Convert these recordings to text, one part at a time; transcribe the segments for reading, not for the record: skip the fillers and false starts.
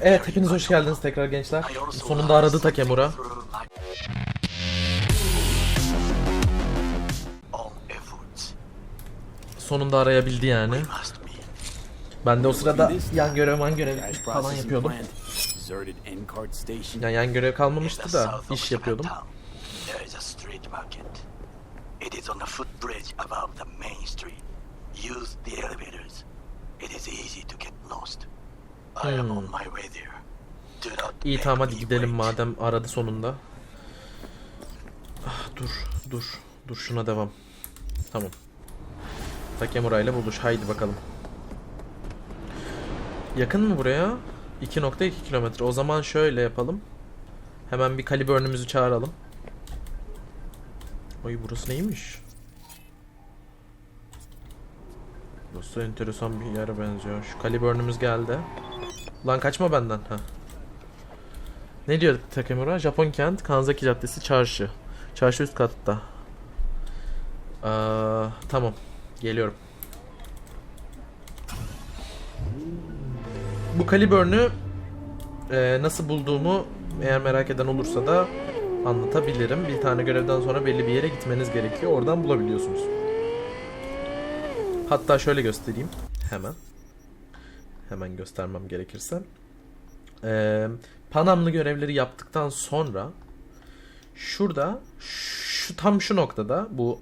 Evet, hepiniz hoş geldiniz tekrar gençler. Sonunda aradı Takemura. Sonunda arayabildi yani. Ben de o sırada yan görev falan yapıyordum. Yani yan görev kalmamıştı da iş yapıyordum. İyi tamam, hadi gidelim madem aradı sonunda. Ah, dur şuna devam. Tamam. Takemura ile buluş, haydi bakalım. Yakın mı buraya? 2.2 kilometre. O zaman şöyle yapalım. Hemen bir kalibörnümüzü çağıralım. Oy, burası neymiş? Burası enteresan bir yere benziyor. Şu kalibörnümüz geldi. Lan kaçma benden. Ha. Ne diyor Takemura? Japon kent, Kanzaki Caddesi, çarşı. Çarşı üst katta. Tamam. Geliyorum. Bu kalibörnü nasıl bulduğumu eğer merak eden olursa da anlatabilirim. Bir tane görevden sonra belli bir yere gitmeniz gerekiyor. Oradan bulabiliyorsunuz. Hatta şöyle göstereyim. Hemen göstermem gerekirse. Panamlı görevleri yaptıktan sonra şurada tam şu noktada, bu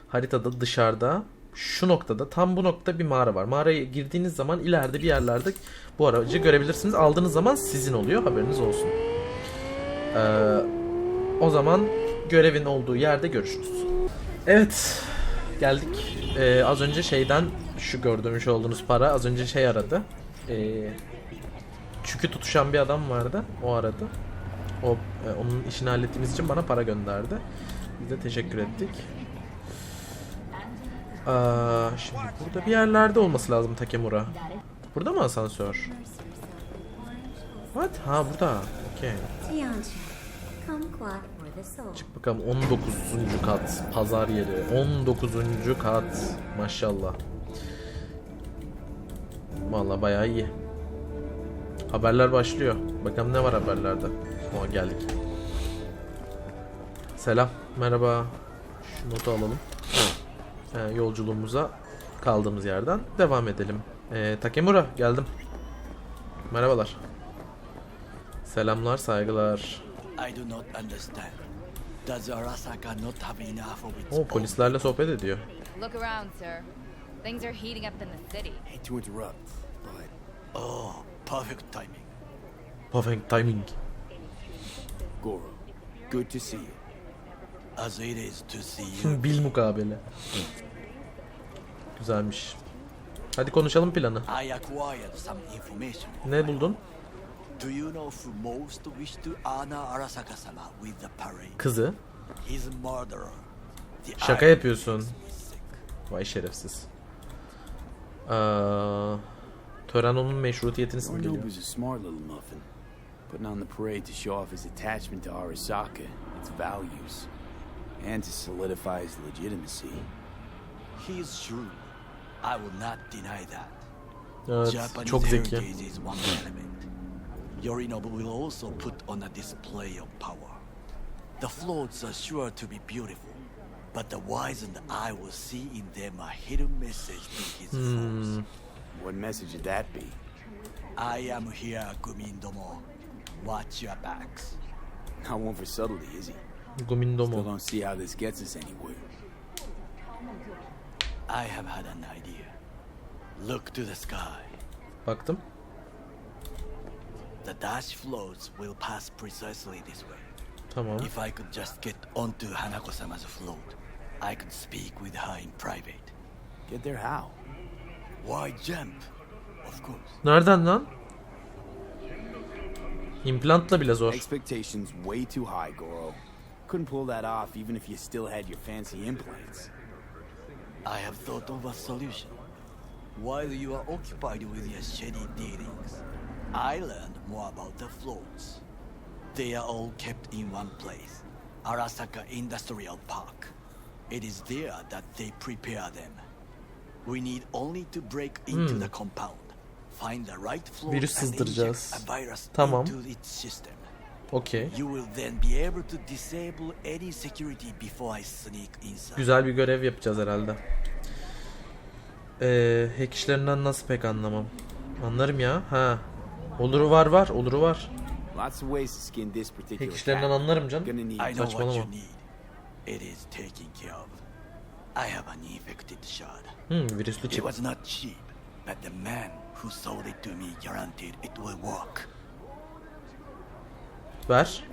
haritada dışarıda şu noktada, tam bu nokta bir mağara var. Mağaraya girdiğiniz zaman ileride bir yerlerde bu aracı görebilirsiniz. Aldığınız zaman sizin oluyor, haberiniz olsun. O zaman görevin olduğu yerde görüşürüz. Evet, geldik. Az önce şeyden şu görmüş olduğunuz para, az önce şey aradı. Çükü tutuşan bir adam vardı, o aradı. Onun işini hallettiğimiz için bana para gönderdi. Biz de teşekkür ettik. Şimdi burada bir yerlerde olması lazım Takemura. Burada mı asansör? What? Ha, burada. Okay. Çık bakalım, 19. kat. Pazar yeri. 19. kat. Maşallah. Vallahi bayağı iyi. Haberler başlıyor. Bakalım ne var haberlerde. Geldik. Selam. Merhaba. Şu notu alalım. Yolculuğumuza kaldığımız yerden devam edelim. Takemura, geldim. Merhabalar. Selamlar, saygılar. O polislerle sohbet ediyor. Look around, sir. Things are heating up in the city. Hate to interrupt, but perfect timing. Perfect timing. Goro, good to see you. As it is to see you. Bil mukabele. Güzelmiş. Hadi konuşalım planı. I acquired some information. Ne buldun? Do you know who most wish to honor Arasaka-sama with the parade? Kızı. His murderer. Şaka yapıyorsun. Vay şerefsiz. Tören onun meşrutiyetini simgeliyor. Yorinobu's a smart little muffin, putting on the parade to show off his attachment to Arasaka, its values, and to solidify his legitimacy. He is shrewd. I will not deny that. Evet, Japanese çok zeki. heritage is one element. Yorinobu will also put on a display of power. The floats are sure to be beautiful, but the wizened eye will see in them a hidden message to his foes. What message would that be? I am here, Gumindomo. Watch your backs. Not one for subtlety, is he? Still Gumindomo. don't see how this gets us anywhere. I have had an idea. Look to the sky. Baktım. The dash floats will pass precisely this way. Tamam. If I could just get onto Hanako-sama's float, I could speak with her in private. Get there how? Why jump? Of course. Nereden lan? İmplantla bile zor. Expectations way too high, Goro. Couldn't pull that off even if you still had your fancy implants. I have thought of a solution. While you are occupied with your shady dealings, I learned more about the floats. They are all kept in one place, Arasaka Industrial Park. It is there that they prepare them. We need only to break into the compound, Find the right float Virüs and sızdıracağız. inject a virus Tamam. into its system. Okey. You will then be able to disable any security before I sneak inside. Güzel bir görev yapacağız herhalde. Hack işlerinden nasıl pek anlamam. Anlarım ya. Ha. Oluru var. Oluru var. Lots of ways to skin this particular Hack işlerinden cat. anlarım canım. Gonna need I know what Saçmalama. you need. It is taken care of. I have an infected shard. Virüslü It çip. was not cheap, but the man who sold it to me guaranteed it will work. Ver.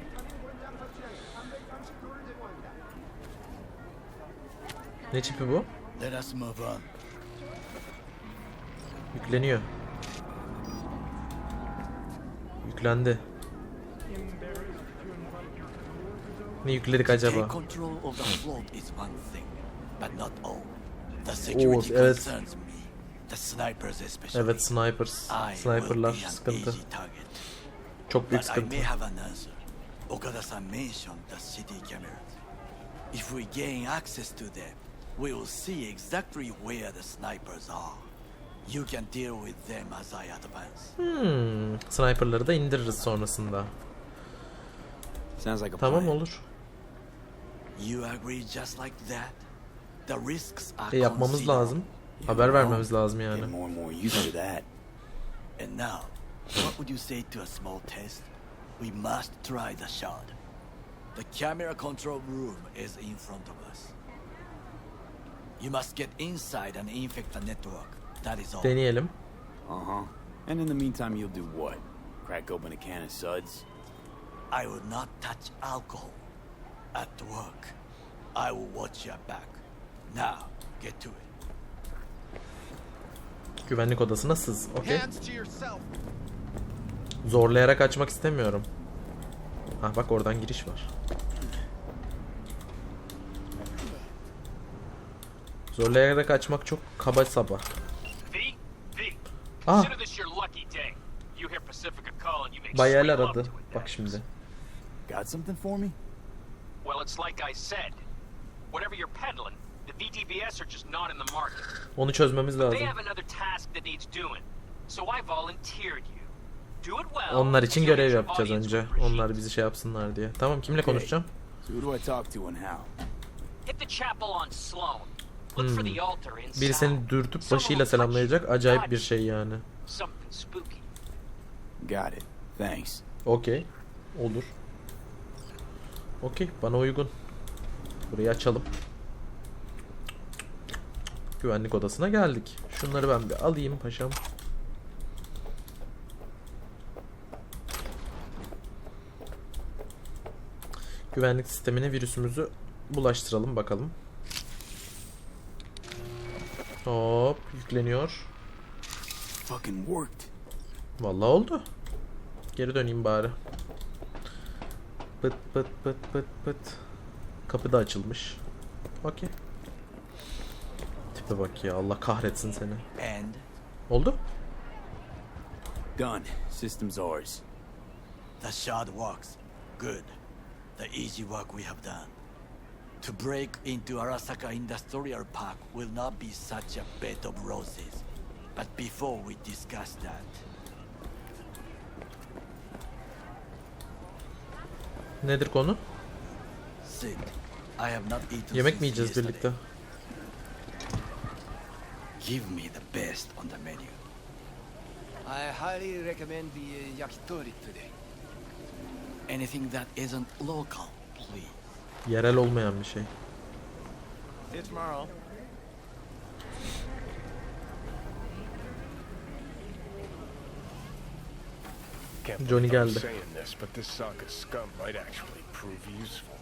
Ne çipi bu? Let us move on. Yükleniyor. Yüklendi. Ne yükledik acaba? Take control of the float is one thing, but not all. The security evet. concerns me. The snipers especially. Evet, snipers. I will Sniperlar be an sıkıntı. easy target. Çok büyük But I sıkıntı. may have an answer. Okada-san mentioned the city cameras. If we gain access to them, we will see exactly where the snipers are. You can deal with them as I advance. Sniperları da indiririz sonrasında. Sounds like a Tamam plan. olur. You agree just like that? The risks are Yapmamız considerable. lazım. Haber vermemiz lazım yani. Getting more and more used to that. And now, what would you say to a small test? We must try the shard. The camera control room is in front of us. You must get inside and infect the network. That is all. Deneyelim. Uh-huh. And in the meantime, you'll do what? Crack open a can of suds? I will not touch alcohol. At work, I will watch your back. Now, get to it. Güvenlik odasına sız. Okey. Zorlayarak açmak istemiyorum. Ah bak, oradan giriş var. Zorlayarak açmak çok kaba saba. Ah. Bayel aradı. Bak şimdi. Got something for me? Well, it's like I said. Whatever you're peddling, the VTBS are just not in the market. Onu çözmemiz lazım. They have another task that needs doing. So I volunteered you. Do it well. Onlar için so görev your yapacağız audience önce. will appreciate Onlar bizi şey yapsınlar diye. Tamam, kimle Okay. konuşacağım? So who do I talk to and how? Hit the chapel on Sloan. Look for the altar inside. Biri seni dürtüp başıyla selamlayacak. Acayip bir şey yani. Something spooky. Got it. Thanks. Okey. Olur. Okey, bana uygun. Burayı açalım. Güvenlik odasına geldik. Şunları ben bir alayım paşam. Güvenlik sistemine virüsümüzü bulaştıralım bakalım. Hop, yükleniyor. Fucking worked. Vallahi oldu. Geri döneyim bari. Pıt pıt pıt pıt pıt. Kapı da açılmış. Okey. Tipe bak ya, Allah kahretsin seni. And Oldu. Done. System's ours. the shard works. Good. The easy work we have done. To break into Arasaka Industrial Park will not be such a bed of roses. But before we discuss that, Nedir konu? sit. I have not eaten Yemek mi since yiyeceğiz yesterday. birlikte? Give me the best on the menu. I highly recommend the yakitori today. Anything that isn't local, please. Yerel olmayan bir şey. See you tomorrow. Johnny geldi. Saying this, but this Sokka scum might actually prove useful.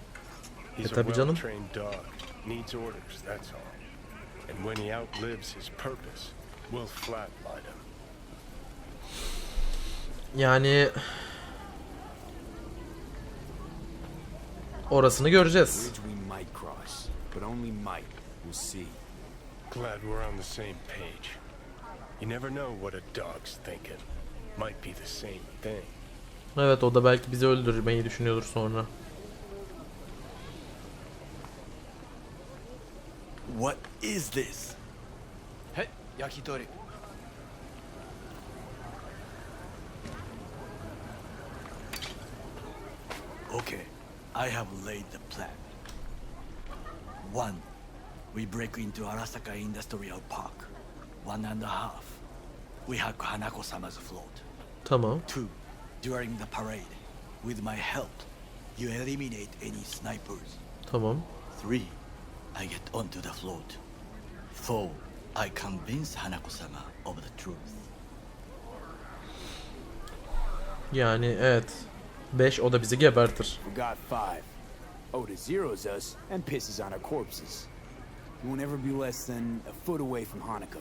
He's a tabii canım. well-trained dog, needs orders, that's all. And when he outlives his purpose, we'll flatline him. Yani orasını göreceğiz. Bridge we might cross, but only might. We'll see. Glad we're on the same page. You never know what a dog's thinking. Might be the same thing. Evet, o da belki bizi öldürmeyi düşünüyordur sonra. What is this? Hey, yakitori. Okay, I have laid the plan. 1. We break into Arasaka Industrial Park. 1.5. We hack Hanako-sama's float. Tamam. 2. During the parade, with my help, you eliminate any snipers. Tamam. 3. I get onto the float. 4. I convince Hanako-sama of the truth. Yani evet. 5 o da bizi gebertir. We got 5. Oda zeros us and pisses on our corpses. You won't ever be less than a foot away from Hanako.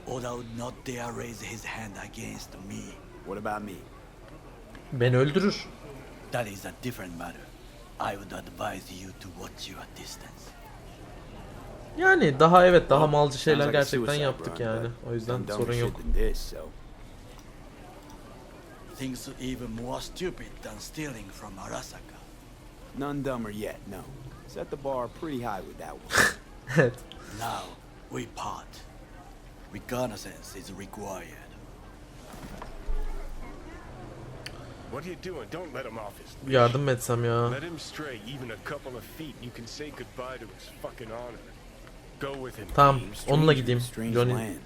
Oda would not dare raise his hand against me. What about me? Beni öldürür. That is a different matter. I would advise you to watch your distance. Yani daha evet daha malcı Sounds şeyler like a gerçekten suicide yaptık run, yani. but O yüzden done dumber sorun shit yok. than this, so. Things even more stupid than stealing from Arasaka. None dumber yet, no. Set the bar pretty high with that one. Evet. Now, we part. Reconnaissance is required. What are you doing? Don't let him off his leash. Yardım mı etsem ya? Let him stray even a couple of feet and you can say goodbye to his fucking honor. Go with him. Tamam. Onunla Strange- gideyim. strange Johnny, land.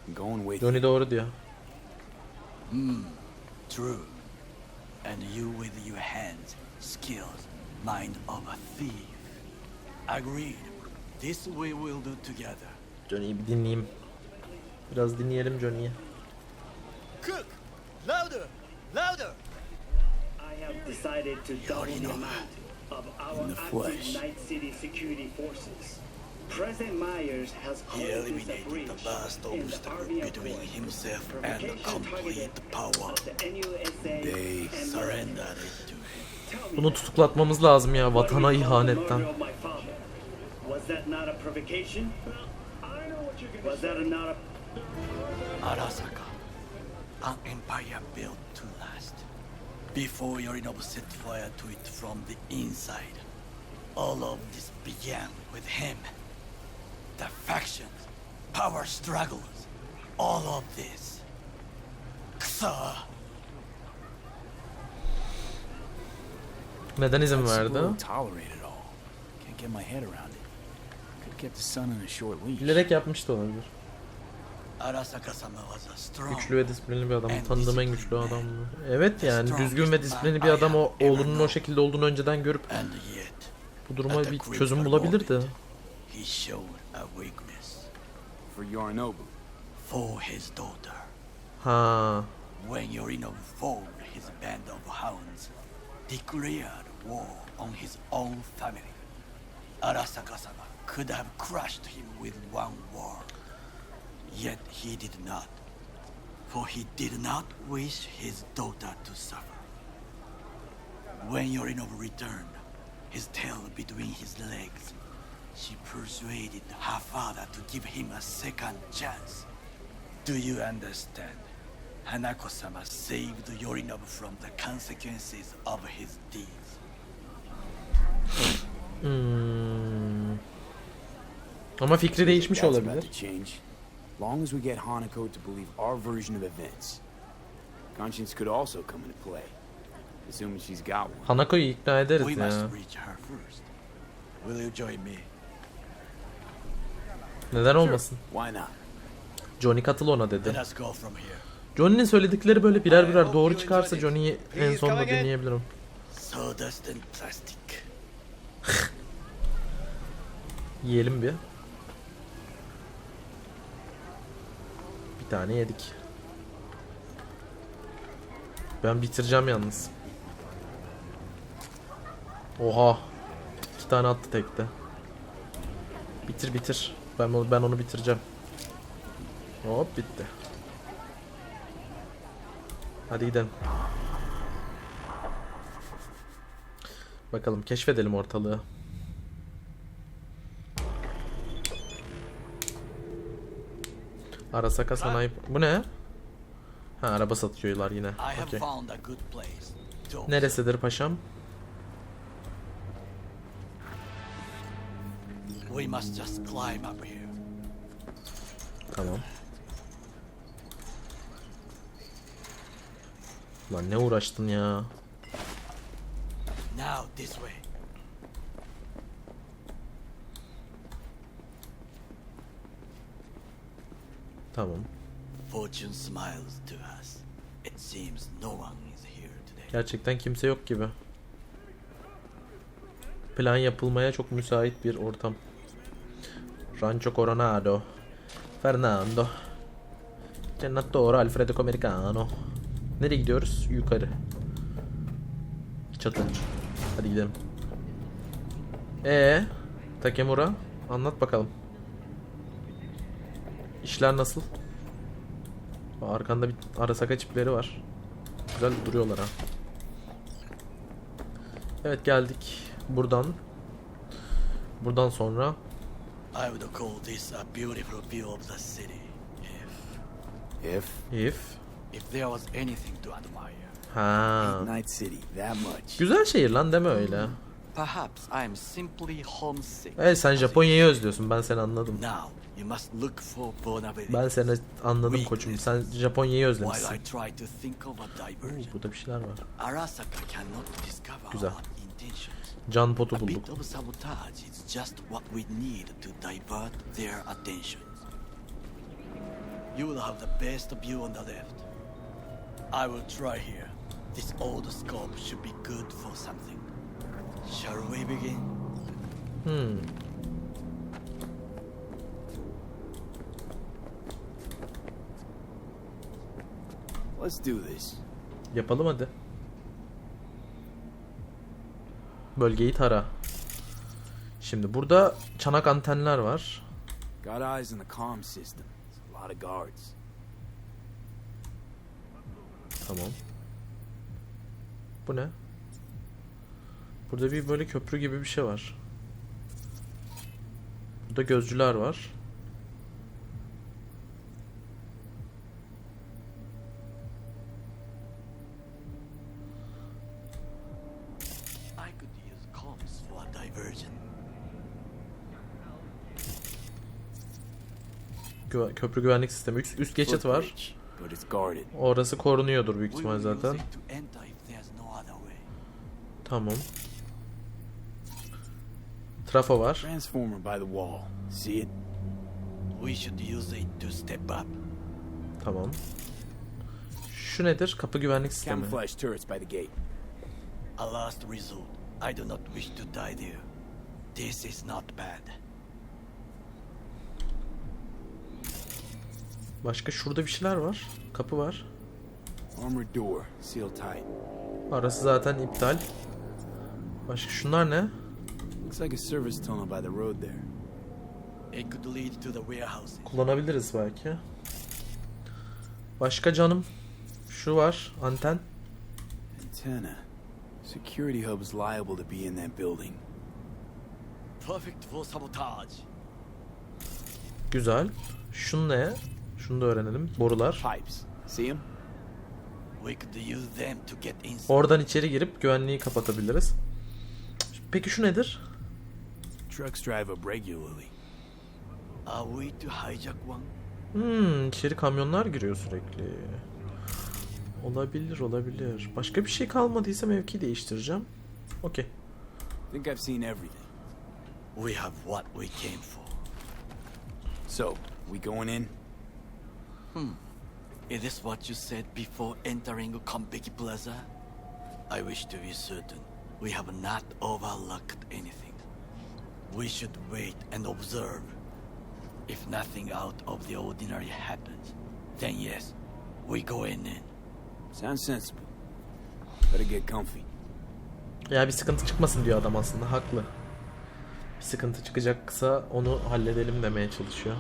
I'm going with Johnny doğru diyor. True. And you with your hands, skills, mind of a thief. Agreed. This we will do together. Johnny'yi bir dinleyeyim. Biraz dinleyelim Johnny'yi. Cook! Louder! Louder! I have decided to double the amount of our In the active flesh. Night City security forces. President Myers has He closed a eliminated breach the last in the obstacle Army between Accord. himself and Provocation complete targeted power. of the NUSA They and Surrendered it to him. Tell me Bunu that. tutuklatmamız lazım ya What vatana do you call the ihanetten. murder of my father? Was that not a provocation? I know what you're gonna Was that not a Arasaka, an empire built to last. Before Yorinobu set fire to it from the inside, all of this began with him. The factions, power struggles, all of this. Ksa. Neden izin That's verdi? will tolerate it all. Can't get my head around it. Could have kept the son on a short leash. Bilerek yapmış da olabilir. Arasaka-sama was a strong. Güçlü ve disiplinli bir adam. Tanıdığım en güçlü adamdı. Evet yani düzgün ve disiplinli bir adam o oğlunun o şekilde olduğunu önceden görüp And yet, bu duruma bir çözüm bulabilirdi. he showed a weakness For Yorinobu. for his daughter. Ha. When Yorinobu formed his band of hounds, declared war on his own family, Arasaka-sama could have crushed him with one word. Yet he did not, for he did not wish his daughter to suffer. When Yorinobu returned, his tail between his legs, she persuaded her father to give him a second chance. Do you understand? Hanako-sama saved Yorinobu from the consequences of his deeds. Ama fikri değişmiş That's about olabilir. to change. Long as we get Hanako to believe our version of events. Conscience could also come into play. Assuming she's got one. Hanako'yu ikna ederiz We ya. must reach her first. Will you join me? Neden olmasın? Why not? Johnny katıl ona dedi. Let us go from here. Johnny'nin söyledikleri böyle birer birer doğru çıkarsa Johnny'yi en sonunda dinleyebilirim. Sawdust and plastic. Yiyelim bir. Bir tane yedik. Ben bitireceğim yalnız. Oha. 2 tane attı tekte. Bitir bitir. Ben onu bitireceğim. Hop bitti. Hadi gidelim. Bakalım keşfedelim ortalığı. Arasaka sanayi... Bu ne? Ha araba satıyorlar yine. I have Okey. found a good place to observe. Neresidir paşam? We must just climb up here. Tamam. Lan ne uğraştın ya? Now this way. Tamam. Fortune smiles to us. It seems no one is here today. Gerçekten kimse yok gibi. Plan yapılmaya çok müsait bir ortam. Rancho Coronado. Fernando. Senatore Alfredo Americano. Nereye gidiyoruz? Yukarı. Çatı. Hadi gidelim. Takemura, anlat bakalım. İşler nasıl? Arkanda bir Arasaka çipleri var. Güzel duruyorlar ha. Evet, geldik. Buradan sonra I would call this a beautiful view of the city. If there was anything to admire. ha. Night City, that much. Güzel şehir lan, deme öyle. Perhaps I am simply homesick. Evet, sen Japonya'yı özlüyorsun, ben seni anladım. Now you must look for vulnerability. Ben seni anladım koçum. Sen Japonya'yı özlemişsin. While I try to think of a diversion. Burada bir şeyler var. Arasaka cannot discover Güzel. our intentions. Can potu A bulduk. bit of sabotage is just what we need to divert their attentions. You will have the best view on the left. I will try here. This old scope should be good for something. Shall we begin? Let's do this. Yapalım hadi. Bölgeyi tara. Şimdi burada çanak antenler var. Got eyes on the comm system. It's a lot of guards. Tamam. Bu ne? Burada bir böyle köprü gibi bir şey var. Burada gözcüler var. I could use comms for a diversion. Köprü güvenlik sistemi. Üst geçit var. Footbridge, but it's guarded. Orası korunuyordur büyük We ihtimal will use zaten. it to enter if there's no other way. Tamam. Trafo var. Transformer by the wall. See it? We should use it to step up. Tamam. Şu nedir? Kapı güvenlik sistemi. Camouflage turrets by the gate. A last resort. I do not wish to die there. This is not bad. Başka şurada bir şeyler var. Kapı var. Armored door, sealed tight. Arası zaten iptal. Başka şunlar ne? Looks like a service tunnel by the road there. It could lead to the warehouses. Kullanabiliriz belki. Başka canım. Şu var. Anten. Antenna. Security hub is liable to be in that building. Perfect for sabotage. Güzel. Şun ne? Şunu da öğrenelim. Borular. Pipes. See them? We could use them to get inside. Oradan içeri girip güvenliği kapatabiliriz. Peki şu nedir? Trucks drive up regularly. Are we to hijack one? İçeri kamyonlar giriyor sürekli. Olabilir. Başka bir şey kalmadıysa mevki değiştireceğim. Okey. Think I've seen everything. We have what we came for. So, we going in? Is this what you said before entering Konpeki Plaza? I wish to be certain we have not overlooked anything. We should wait and observe. If nothing out of the ordinary happens, then yes, we go in. Sounds sensible. Better get comfy. Ya bir sıkıntı çıkmasın diyor adam aslında. Haklı. Bir sıkıntı çıkacaksa onu halledelim demeye çalışıyor.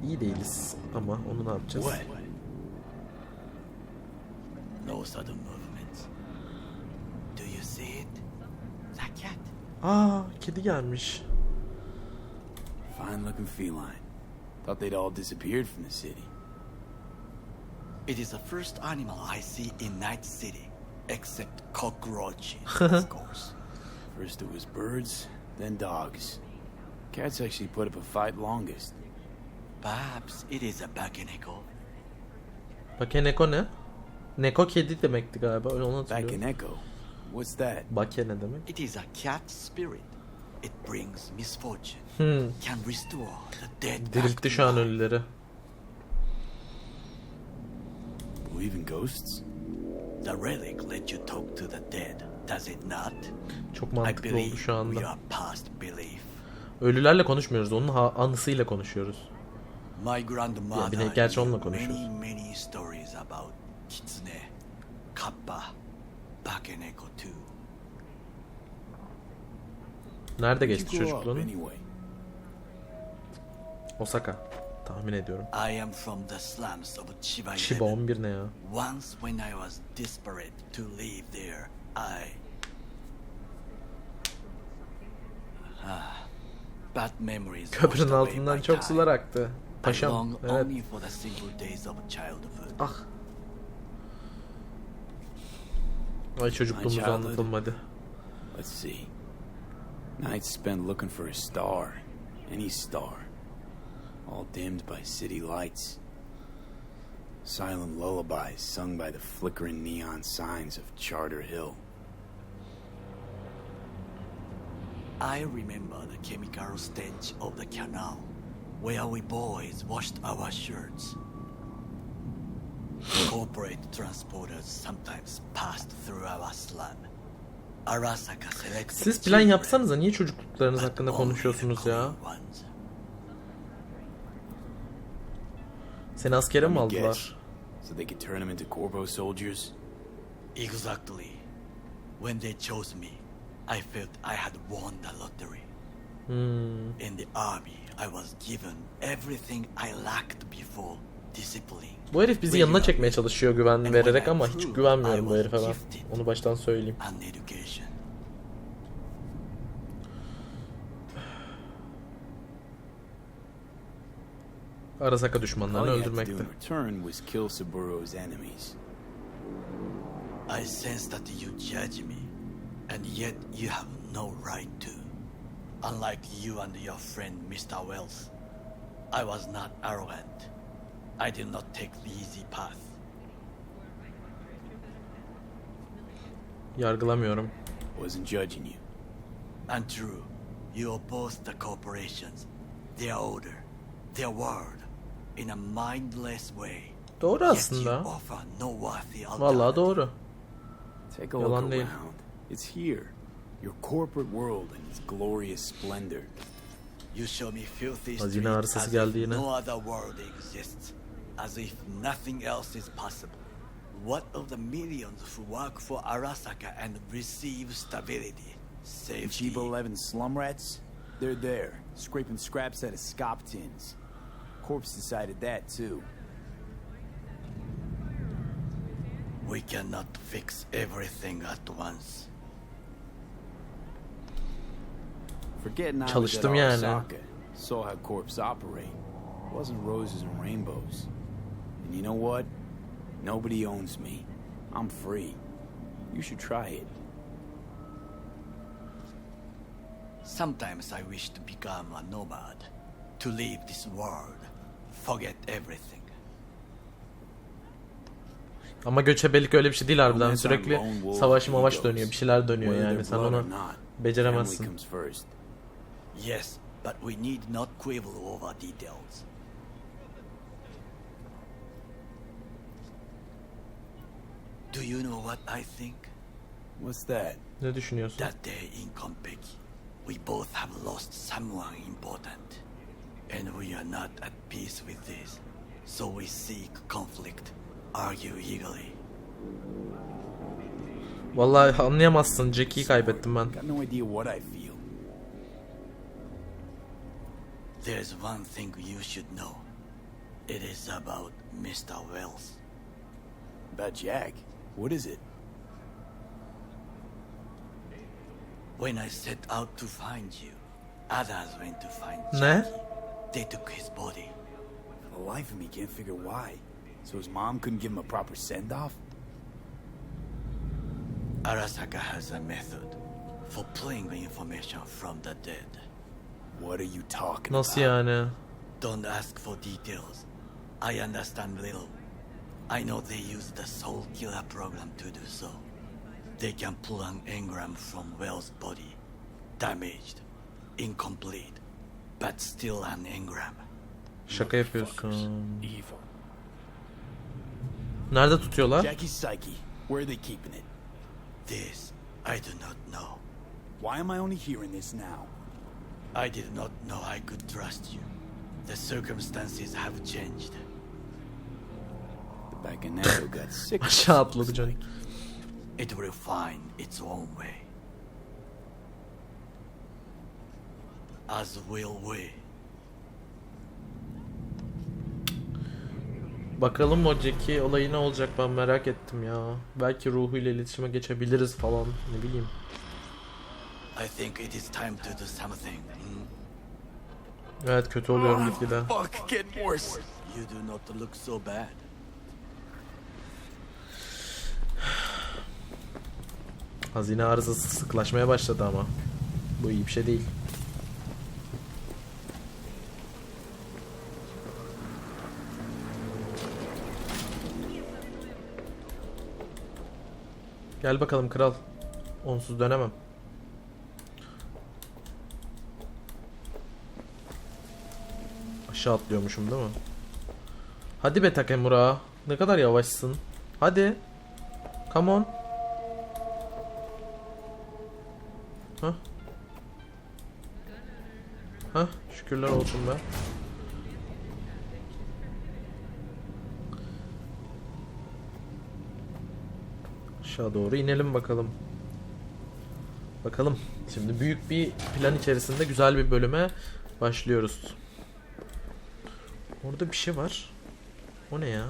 İyi değiliz ama onu ne yapacağız? What? No sudden movements. Do you see it? That cat. Kedi gelmiş. Fine looking feline. Thought they'd all disappeared from the city. It is the first animal I see in Night City, except cockroaches, of course. First it was birds, then dogs. Cats actually put up a fight longest. Perhaps it is a bakeneko. Bakeneko ne? Neko kedi demekti galiba. Öyle onu Back in hatırlıyorum. Echo. What's that? Bake ne demek? It is a cat spirit. It brings misfortune. Can restore the dead back Diriltti to şu an life. ölüleri. Believe in ghosts? The relic let you talk to the dead, does it not? Çok I mantıklı oldu believe şu anda. we are past belief. Ölülerle konuşmuyoruz. Onun anısıyla konuşuyoruz. My grandmother gerçi onunla knew konuşuyoruz. many stories about kitsune, kappa, bakeneko too. Nerede Where'd geçti you grow up çocukluğunu? anyway? Osaka. Tahmin ediyorum. I am from the slums of Chiba. Shiba 11 ne ya? Once when I was desperate to live there, bad memories. Köprünün washed away altından my çok time. sular aktı. I Paşam. long Evet. only for the simple days of childhood. Ah. Ay çocukluğumuz childhood. anlatılmadı. Let's see. Nights spent looking for a star. Any star. All dimmed by city lights. Silent lullabies sung by the flickering neon signs of Charter Hill. I remember the chemical stench of the canal, where we boys washed our shirts. Corporate transporters sometimes passed through our slum. Arasaka selected Siz plan children, yapsanıza, niye çocukluklarınız but hakkında only the konuşuyorsunuz ya? clean ones. Seni askere mi Let me aldılar? guess. So they could turn them into Corpo soldiers? Exactly. When they chose me, I felt I had won the lottery. In the army, I was given everything I lacked before: discipline. Bu herif bizi yanına çekmeye çalışıyor güven vererek ama hiç güvenmiyorum bu herife ben. Onu baştan söyleyeyim. And education. Arasaka All düşmanlarını you had to do öldürmekti. in return was kill Saburo's enemies. I sense that you judge me, and yet you have no right to. Unlike you and your friend Mr. Wells, I was not arrogant. I did not take the easy path. Yargılamıyorum. Wasn't judging you. And true, you opposed the corporations, their order, their word, in a mindless way. Doğru Yet aslında. you offer no worthy Vallahi alternative. doğru. Take a Yalan look değil. around. It's here. Your corporate world and its glorious splendor. You show me filthy Hazine streets arsası as geldi if yine. no other world exists, as if nothing else is possible. What of the millions who work for Arasaka and receive stability, And safety? Chiba 11 slum rats? They're there, scraping scraps out of scop tins. Corpse decided that too. We cannot fix everything at once. Forgetting I was at Çalıştım yani. Arasaka, saw how corps operate. It wasn't roses and rainbows. And you know what? Nobody owns me. I'm free. You should try it. Sometimes I wish to become a nomad, to leave this world, forget everything. Ama göçebelik öyle bir şey değil harbiden. Sürekli savaş mavaş dönüyor. Bir şeyler dönüyor Whether yani. they're Sen blood or onu not, beceremezsin. family comes first. Yes, but we need not quibble over details. Do you know what I think? What's that? Ne düşünüyorsun? That day in Konpeki, we both have lost someone important. And we are not at peace with this. So we seek conflict, argue eagerly. Vallahi anlayamazsın. Jackie'yi kaybettim ben. Got no idea what I feel. There's one thing you should know. It is about Mr. Wells. About Jack? What is it? When I set out to find you, others went to find Ne? Jackie. They took his body. For the life of me, can't figure why. So his mom couldn't give him a proper send-off? Arasaka has a method for pulling information from the dead. What are you talking Nasıl about? yani? Don't ask for details. I understand little. I know they use the soul killer program to do so. They can pull an engram from Well's body. Damaged, incomplete, but still an engram. Şaka yapıyorsun. Evil. Nerede tutuyorlar? Jackie's psyche. Where are they keeping it? This, I do not know. Why am I only hearing this now? I did not know I could trust you. The circumstances have changed. The Bacanero got sick. Aşağı atladı Johnny. It will find its own way. As will we. Bakalım o Jackie olayı ne olacak, ben merak ettim ya. Belki ruhuyla iletişime geçebiliriz falan, ne bileyim. I think it is time to do something. Evet, kötü oluyorum gitgide. Fuck, get worse. You do not look so bad. Hazine arızası sıklaşmaya başladı ama. Bu iyi bir şey değil. Gel bakalım kral. Onsuz dönemem. Aşağı atlıyormuşum değil mi? Hadi be Takemura. Ne kadar yavaşsın. Hadi. Come on. Hah. Hah. Şükürler olsun be. Aşağı doğru inelim bakalım. Bakalım. Şimdi büyük bir plan içerisinde güzel bir bölüme başlıyoruz. Orada bir şey var. O ne ya?